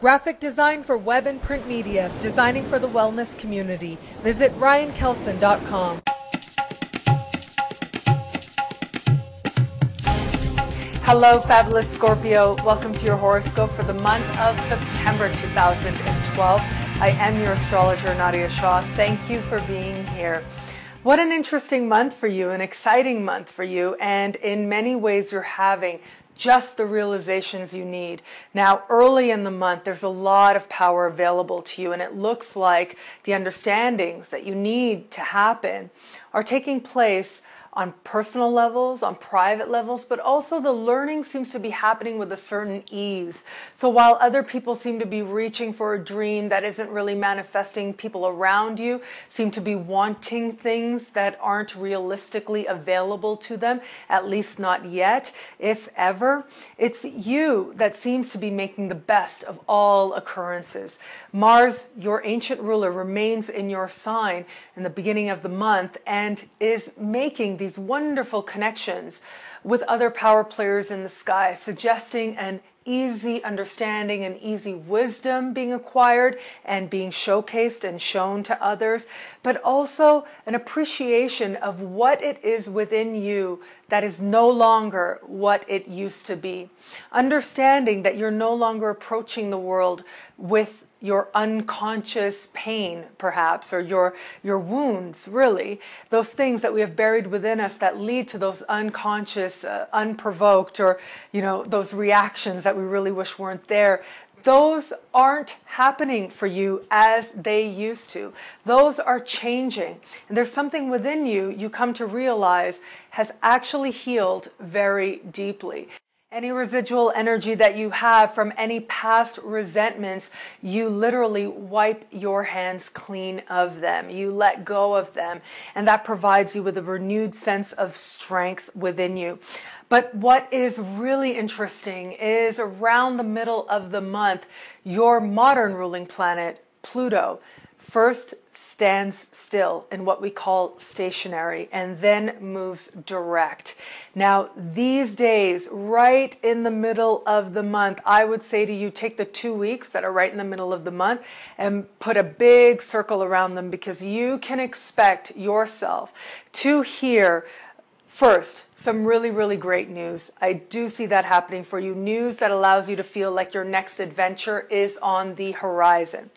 Graphic design for web and print media, designing for the wellness community. Visit ryankelson.com. Hello, fabulous Scorpio. Welcome to your horoscope for the month of September 2012. I am your astrologer, Nadiya Shah. Thank you for being here. What an interesting month for you, an exciting month for you, and in many ways you're having just the realizations you need. Now, early in the month, there's a lot of power available to you, and it looks like the understandings that you need to happen are taking place on personal levels, on private levels, but also the learning seems to be happening with a certain ease. So while other people seem to be reaching for a dream that isn't really manifesting, people around you seem to be wanting things that aren't realistically available to them, at least not yet, if ever. It's you that seems to be making the best of all occurrences. Mars, your ancient ruler, remains in your sign in the beginning of the month and is making these wonderful connections with other power players in the sky, suggesting an easy understanding and easy wisdom being acquired and being showcased and shown to others, but also an appreciation of what it is within you that is no longer what it used to be. Understanding that you're no longer approaching the world with your unconscious pain, perhaps, or your wounds, really. Those things that we have buried within us that lead to those unconscious, unprovoked, or, those reactions that we really wish weren't there. Those aren't happening for you as they used to. Those are changing. And there's something within you come to realize has actually healed very deeply. Any residual energy that you have from any past resentments, you literally wipe your hands clean of them. You let go of them, and that provides you with a renewed sense of strength within you. But what is really interesting is around the middle of the month, your modern ruling planet, Pluto, first stands still in what we call stationary and then moves direct. Now, these days, right in the middle of the month, I would say to you, take the 2 weeks that are right in the middle of the month and put a big circle around them, because you can expect yourself to hear first some really, really great news. I do see that happening for you. News that allows you to feel like your next adventure is on the horizon.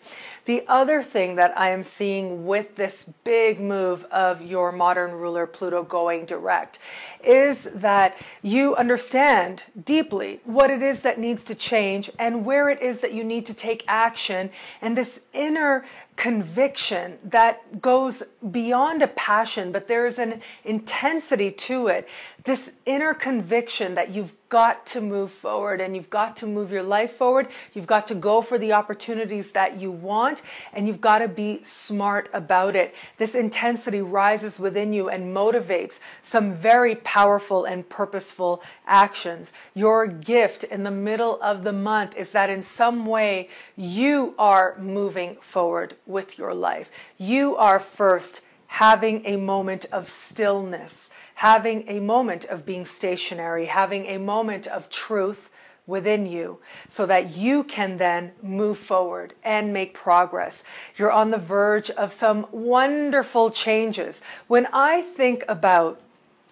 The other thing that I am seeing with this big move of your modern ruler Pluto going direct is that you understand deeply what it is that needs to change and where it is that you need to take action, and this inner conviction that goes beyond a passion, but there is an intensity to it. This inner conviction that you've got to move forward and you've got to move your life forward. You've got to go for the opportunities that you want, and you've got to be smart about it. This intensity rises within you and motivates some very powerful and purposeful actions. Your gift in the middle of the month is that in some way you are moving forward with your life. You are first having a moment of stillness, having a moment of being stationary, having a moment of truth within you, so that you can then move forward and make progress. You're on the verge of some wonderful changes. When I think about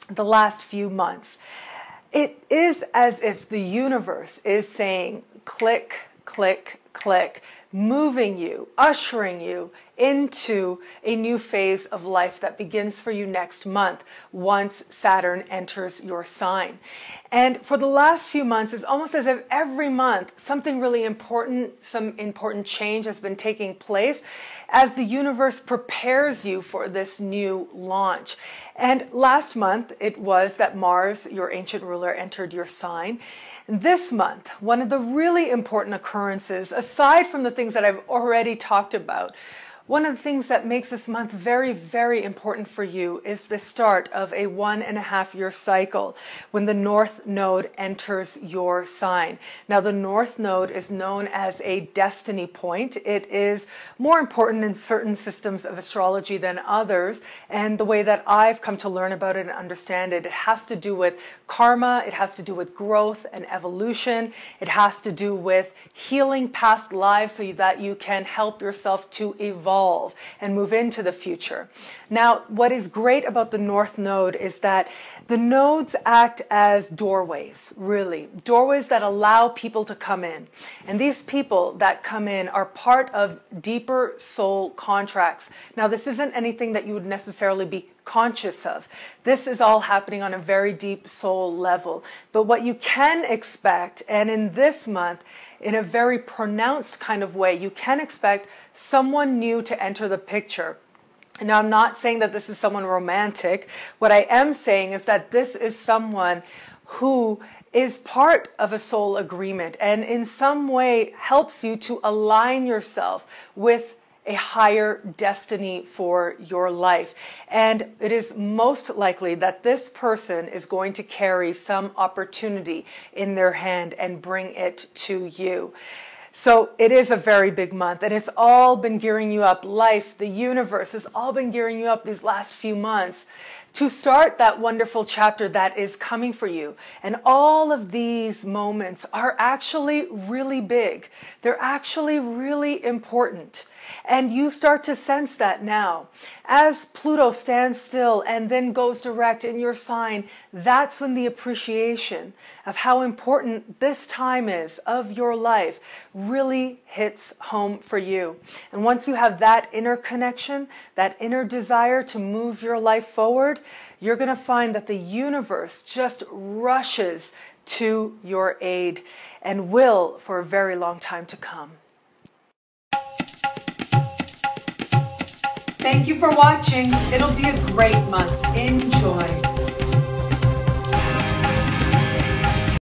the last few months, it is as if the universe is saying, click, click, click, moving you, ushering you into a new phase of life that begins for you next month once Saturn enters your sign. And for the last few months, it's almost as if every month something really important, some important change has been taking place as the universe prepares you for this new launch. And last month, it was that Mars, your ancient ruler, entered your sign. This month, one of the really important occurrences, aside from the things that I've already talked about, one of the things that makes this month very, very important for you is the start of a 1.5-year cycle when the North Node enters your sign. Now, the North Node is known as a destiny point. It is more important in certain systems of astrology than others, and the way that I've come to learn about it and understand it, it has to do with karma, it has to do with growth and evolution, it has to do with healing past lives so that you can help yourself to evolve and move into the future. Now, what is great about the North Node is that the nodes act as doorways, really. Doorways that allow people to come in. And these people that come in are part of deeper soul contracts. Now, this isn't anything that you would necessarily be conscious of. This is all happening on a very deep soul level. But what you can expect, and in this month, in a very pronounced kind of way, you can expect someone new to enter the picture. Now, I'm not saying that this is someone romantic. What I am saying is that this is someone who is part of a soul agreement and in some way helps you to align yourself with a higher destiny for your life. And it is most likely that this person is going to carry some opportunity in their hand and bring it to you. So it is a very big month, and it's all been gearing you up. Life, the universe has all been gearing you up these last few months to start that wonderful chapter that is coming for you. And all of these moments are actually really big. They're actually really important. And you start to sense that now. As Pluto stands still and then goes direct in your sign, that's when the appreciation of how important this time is of your life really hits home for you. And once you have that inner connection, that inner desire to move your life forward, you're going to find that the universe just rushes to your aid and will for a very long time to come. Thank you for watching. It'll be a great month. Enjoy.